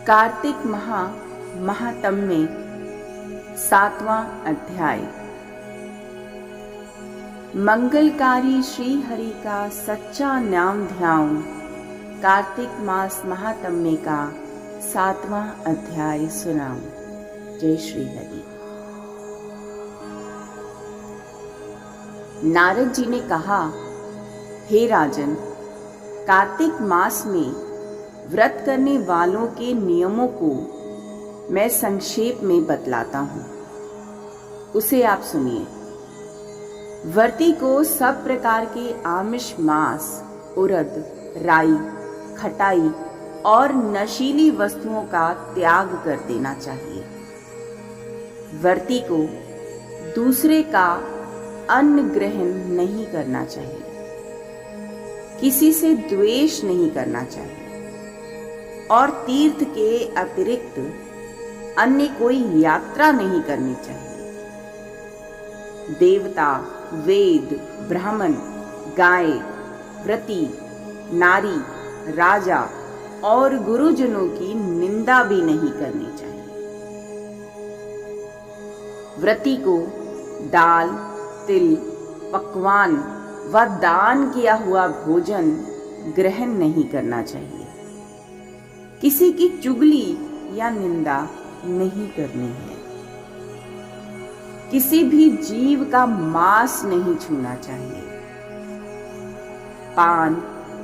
कार्तिक महात्म्य 7वां अध्याय। मंगलकारी श्री हरि का सच्चा नाम ध्यान। कार्तिक मास महात्म्य का 7वां अध्याय सुनाऊं। जय श्री हरि। नारद जी ने कहा, हे राजन, कार्तिक मास में व्रत करने वालों के नियमों को मैं संक्षेप में बतलाता हूँ, उसे आप सुनिए। व्रती को सब प्रकार के आमिष, मांस, उड़द, राई, खटाई और नशीली वस्तुओं का त्याग कर देना चाहिए। व्रती को दूसरे का अन्न ग्रहण नहीं करना चाहिए, किसी से द्वेष नहीं करना चाहिए और तीर्थ के अतिरिक्त अन्य कोई यात्रा नहीं करनी चाहिए। देवता, वेद, ब्राह्मण, गाय, व्रती, नारी, राजा और गुरुजनों की निंदा भी नहीं करनी चाहिए। व्रती को दाल, तिल, पकवान व दान किया हुआ भोजन ग्रहण नहीं करना चाहिए। किसी की चुगली या निंदा नहीं करनी है। किसी भी जीव का मांस नहीं छूना चाहिए। पान,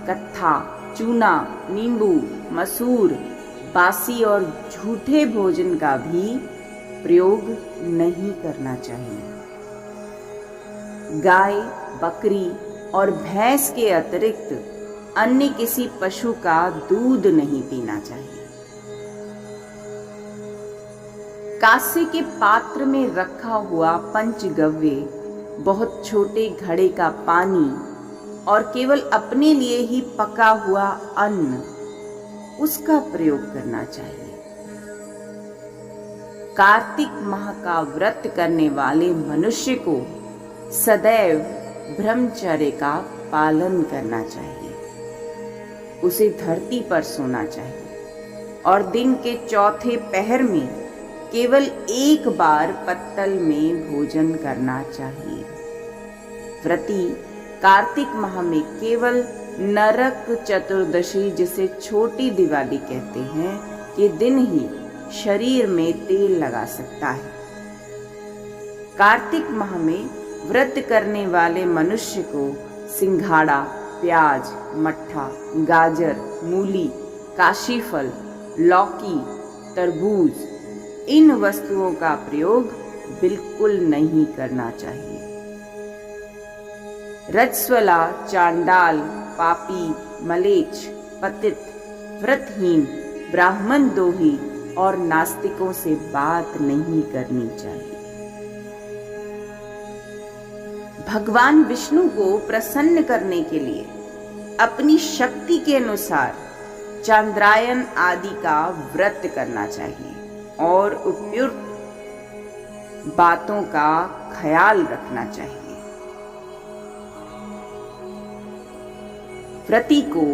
कत्था, चूना, नींबू, मसूर, बासी और झूठे भोजन का भी प्रयोग नहीं करना चाहिए। गाय, बकरी और भैंस के अतिरिक्त अन्य किसी पशु का दूध नहीं पीना चाहिए। कांसे के पात्र में रखा हुआ पंचगव्य, बहुत छोटे घड़े का पानी और केवल अपने लिए ही पका हुआ अन्न, उसका प्रयोग करना चाहिए। कार्तिक माह का व्रत करने वाले मनुष्य को सदैव ब्रह्मचर्य का पालन करना चाहिए। उसे धरती पर सोना चाहिए और दिन के चौथे पहर में केवल एक बार पत्तल में भोजन करना चाहिए। व्रती कार्तिक माह में केवल नरक चतुर्दशी, जिसे छोटी दिवाली कहते हैं, के दिन ही शरीर में तेल लगा सकता है। कार्तिक माह में व्रत करने वाले मनुष्य को सिंघाड़ा, प्याज, मट्ठा, गाजर, मूली, काशीफल, लौकी, तरबूज, इन वस्तुओं का प्रयोग बिल्कुल नहीं करना चाहिए। रजस्वला, चांडाल, पापी, मलेच्छ, पतित, व्रतहीन, ब्राह्मण दोही और नास्तिकों से बात नहीं करनी चाहिए। भगवान विष्णु को प्रसन्न करने के लिए अपनी शक्ति के अनुसार चांद्रायन आदि का व्रत करना चाहिए और उपयुक्त बातों का ख्याल रखना चाहिए। व्रती को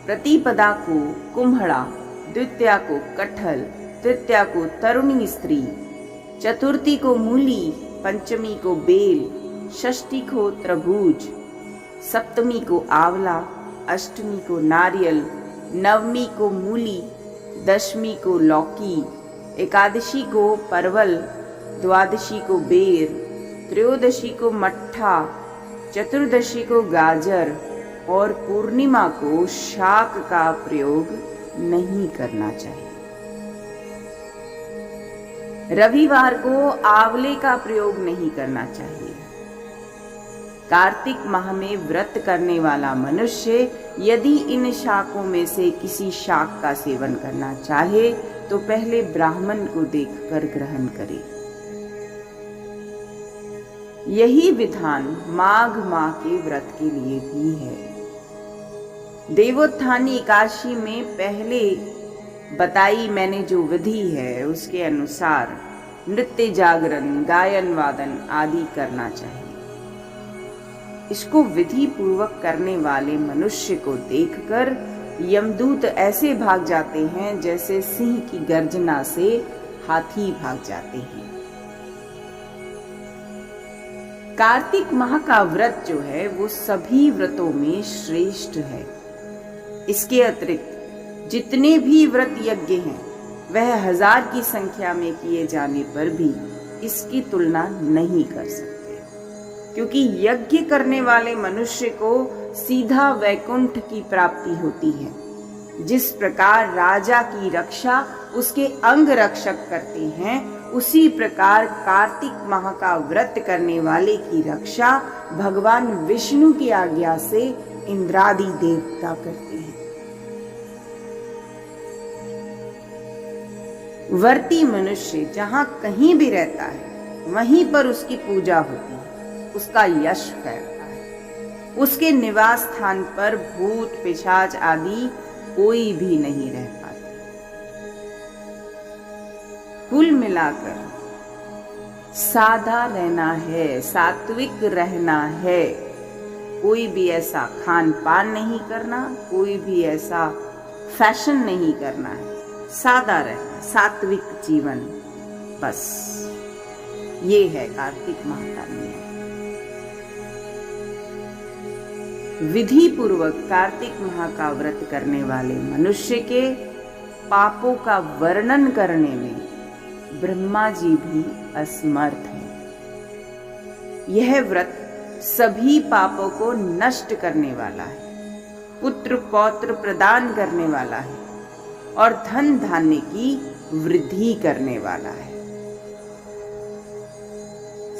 प्रतिपदा को कुम्हड़ा, द्वितीया को कटहल, तृतीया को तरुणी स्त्री, चतुर्थी को मूली, पंचमी को बेल, षष्ठी को तरबूज, सप्तमी को आंवला, अष्टमी को नारियल, नवमी को मूली, दशमी को लौकी, एकादशी को परवल, द्वादशी को बेर, त्रयोदशी को मट्ठा, चतुर्दशी को गाजर और पूर्णिमा को शाक का प्रयोग नहीं करना चाहिए। रविवार को आंवले का प्रयोग नहीं करना चाहिए। कार्तिक माह में व्रत करने वाला मनुष्य यदि इन शाकों में से किसी शाक का सेवन करना चाहे तो पहले ब्राह्मण को देखकर ग्रहण करे। यही विधान माघ माह के व्रत के लिए भी है। देवोत्थानी एकादशी में पहले बताई मैंने जो विधि है, उसके अनुसार नृत्य, जागरण, गायन, वादन आदि करना चाहिए। इसको विधि पूर्वक करने वाले मनुष्य को देखकर यमदूत ऐसे भाग जाते हैं जैसे सिंह की गर्जना से हाथी भाग जाते हैं। कार्तिक माह का व्रत जो है वो सभी व्रतों में श्रेष्ठ है। इसके अतिरिक्त जितने भी व्रत यज्ञ हैं वह 1000 की संख्या में किए जाने पर भी इसकी तुलना नहीं कर सकते, क्योंकि यज्ञ करने वाले मनुष्य को सीधा वैकुंठ की प्राप्ति होती है। जिस प्रकार राजा की रक्षा उसके अंग रक्षक करते हैं, उसी प्रकार कार्तिक माह का व्रत करने वाले की रक्षा भगवान विष्णु की आज्ञा से इंद्रादि देवता करते हैं। व्रती मनुष्य जहाँ कहीं भी रहता है वहीं पर उसकी पूजा होती है, उसका यश फैलता है। उसके निवास स्थान पर भूत पिशाच आदि कोई भी नहीं रह पाते। कुल मिलाकर सादा रहना है, सात्विक रहना है। कोई भी ऐसा खान पान नहीं करना, कोई भी ऐसा फैशन नहीं करना है। सादा रहना, सात्विक जीवन, बस ये है कार्तिक माह का नियम। विधि पूर्वक कार्तिक माह का व्रत करने वाले मनुष्य के पापों का वर्णन करने में ब्रह्मा जी भी असमर्थ हैं। यह व्रत सभी पापों को नष्ट करने वाला है, पुत्र पौत्र प्रदान करने वाला है और धन धान्य की वृद्धि करने वाला है।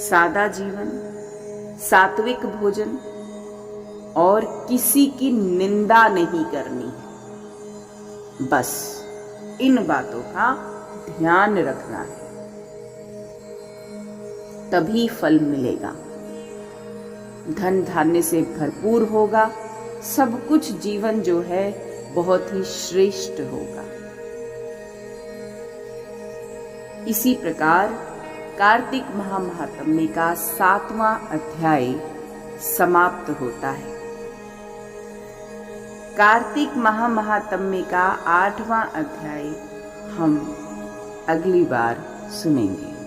सादा जीवन, सात्विक भोजन और किसी की निंदा नहीं करनी है, बस इन बातों का ध्यान रखना है, तभी फल मिलेगा। धन धान्य से भरपूर होगा, सब कुछ जीवन जो है बहुत ही श्रेष्ठ होगा। इसी प्रकार कार्तिक महात्म्य का 7वां अध्याय समाप्त होता है। कार्तिक महात्म्य का 8वां अध्याय हम अगली बार सुनेंगे।